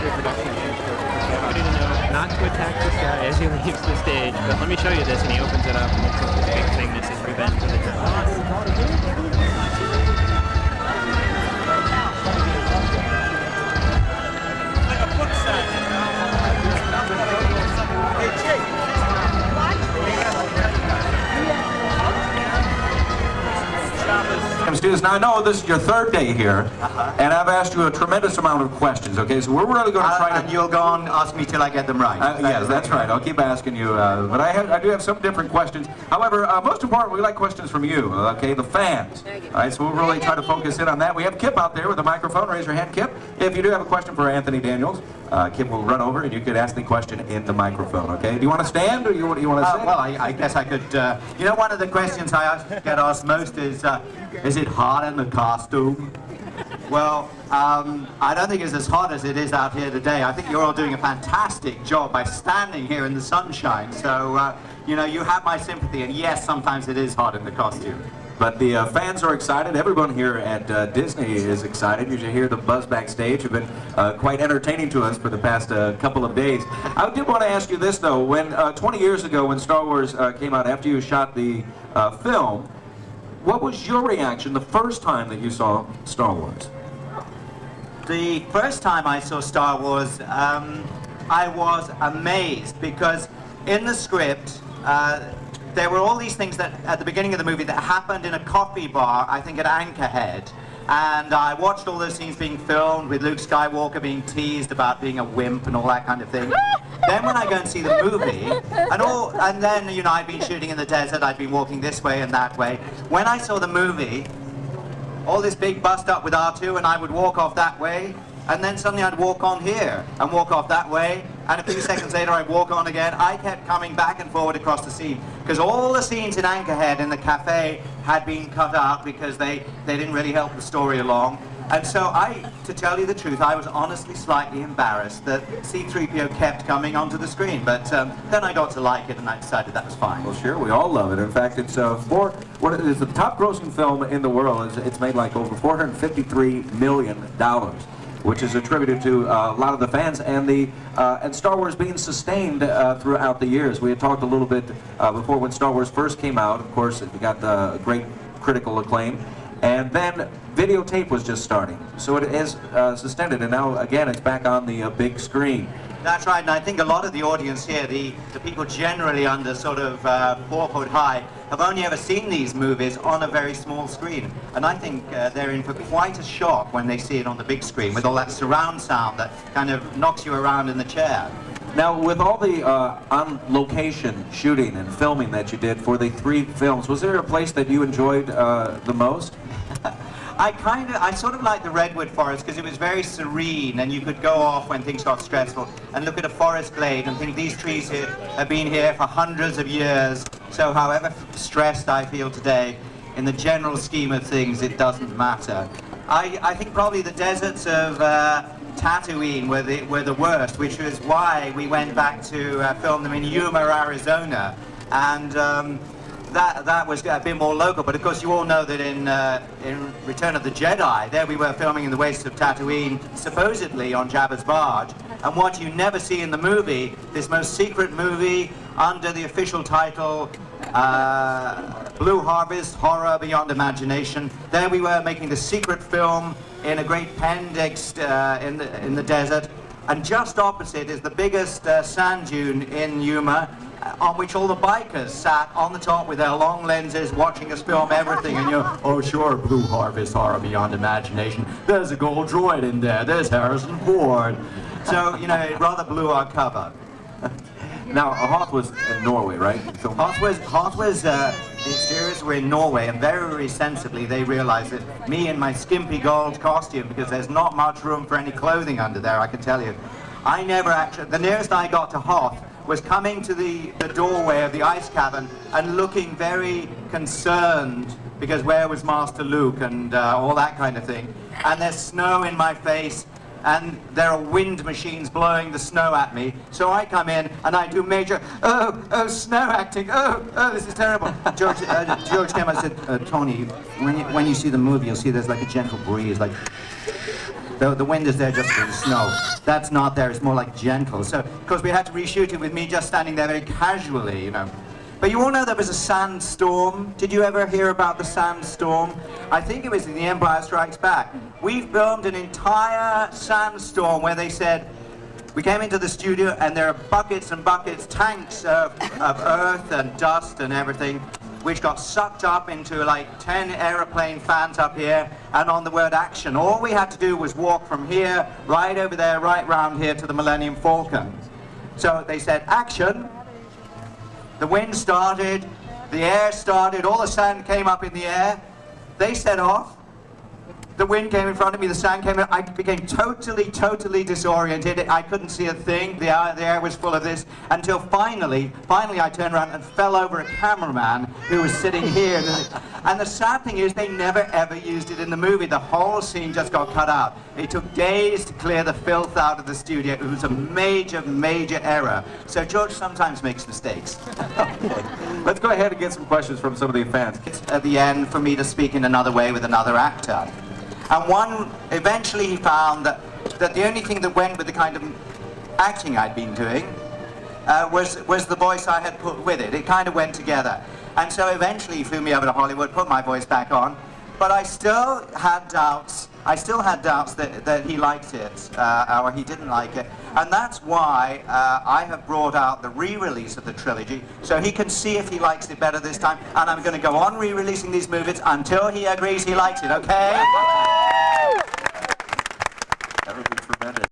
your production manager. I need to know not to attack this guy as he leaves the stage, but let me show you this, and he opens it up, and it's like this big thing that says Revenge of the Town. Students, now I know this is your third day here, and I've asked you a tremendous amount of questions, okay? So we're really going to try to... And you'll go on ask me till I get them right. Yes, that's right. I'll keep asking you, but I do have some different questions. However, most importantly, we like questions from you, okay, the fans. All right, so we'll really try to focus in on that. We have Kip out there with a microphone. Raise your hand, Kip. If you do have a question for Anthony Daniels, Kip will run over and you could ask the question in the microphone, okay? Do you want to stand or you want to sit? Well, I guess I could, you know, one of the questions I get asked most is it hot in the costume? Well, I don't think it's as hot as it is out here today. I think you're all doing a fantastic job by standing here in the sunshine. So, you know, you have my sympathy, and yes, sometimes it is hot in the costume. But the fans are excited. Everyone here at Disney is excited. You should hear the buzz backstage. Have been quite entertaining to us for the past couple of days. I did want to ask you this, though. When 20 years ago, when Star Wars came out, after you shot the film, what was your reaction the first time that you saw Star Wars? The first time I saw Star Wars, I was amazed because in the script, there were all these things that at the beginning of the movie that happened in a coffee bar, I think at Anchorhead. And I watched all those scenes being filmed with Luke Skywalker being teased about being a wimp and all that kind of thing. Then when I go and see the movie, and then, you know, I'd been shooting in the desert, I'd been walking this way and that way. When I saw the movie, all this big bust up with R2, and I would walk off that way, and then suddenly I'd walk on here, and walk off that way, and a few seconds later I'd walk on again. I kept coming back and forward across the scene, because all the scenes in Anchorhead in the cafe had been cut out because they didn't really help the story along. And so to tell you the truth, I was honestly slightly embarrassed that C-3PO kept coming onto the screen, but then I got to like it and I decided that was fine. Well, sure, we all love it. In fact, it's what is the top grossing film in the world. It's made like over $453 million, which is attributed to a lot of the fans and Star Wars being sustained throughout the years. We had talked a little bit before when Star Wars first came out. Of course, it got the great critical acclaim. And then videotape was just starting. So it is suspended, and now, again, it's back on the big screen. That's right, and I think a lot of the audience here, the people generally under sort of 4 foot high, have only ever seen these movies on a very small screen. And I think they're in for quite a shock when they see it on the big screen, with all that surround sound that kind of knocks you around in the chair. Now, with all the on-location shooting and filming that you did for the 3 films, was there a place that you enjoyed the most? I sort of like the Redwood Forest because it was very serene, and you could go off when things got stressful and look at a forest glade and think these trees here have been here for hundreds of years. So however stressed I feel today, in the general scheme of things, it doesn't matter. I think probably the deserts of Tatooine were the worst, which was why we went back to film them in Yuma, Arizona, and that was a bit more local. But of course, you all know that in Return of the Jedi, there we were filming in the wastes of Tatooine, supposedly on Jabba's barge. And what you never see in the movie, this most secret movie under the official title Blue Harvest, Horror Beyond Imagination. There we were making the secret film in a great Pendix in the desert, and just opposite is the biggest sand dune in Yuma, on which all the bikers sat on the top with their long lenses watching us film everything, and you're, oh sure, Blue Harvest, Horror Beyond Imagination, there's a gold droid in there, there's Harrison Ford. So, you know, it rather blew our cover. Now, Hoth was in Norway, right? So Hoth was the exteriors were in Norway, and very sensibly they realized that me in my skimpy gold costume, because there's not much room for any clothing under there, I can tell you. I never actually, the nearest I got to Hoth was coming to the doorway of the ice cavern and looking very concerned, because where was Master Luke and all that kind of thing. And there's snow in my face, and there are wind machines blowing the snow at me. So I come in and I do major, oh, snow acting, oh, this is terrible. George came and said, Tony, when you see the movie, you'll see there's like a gentle breeze, like, The wind is there just for the snow. That's not there, it's more like gentle. So, of course, we had to reshoot it with me just standing there very casually, you know. But you all know there was a sandstorm. Did you ever hear about the sandstorm? I think it was in The Empire Strikes Back. We filmed an entire sandstorm where they said, we came into the studio and there are buckets and buckets, tanks of earth and dust and everything, which got sucked up into like 10 aeroplane fans up here, and on the word action. All we had to do was walk from here, right over there, right round here to the Millennium Falcon. So they said, action. The wind started, the air started, all the sand came up in the air. They set off. The wind came in front of me, the sand came in. I became totally disoriented. I couldn't see a thing. The air was full of this. Until finally I turned around and fell over a cameraman who was sitting here. And the sad thing is they never ever used it in the movie. The whole scene just got cut out. It took days to clear the filth out of the studio. It was a major error. So George sometimes makes mistakes. Okay. Let's go ahead and get some questions from some of the fans. It's at the end for me to speak in another way with another actor. And eventually he found that the only thing that went with the kind of acting I'd been doing was the voice I had put with it. It kind of went together. And so eventually he flew me over to Hollywood, put my voice back on, but I still had doubts. I still had doubts that he liked it, or he didn't like it. And that's why I have brought out the re-release of the trilogy, so he can see if he likes it better this time. And I'm going to go on re-releasing these movies until he agrees he likes it, okay?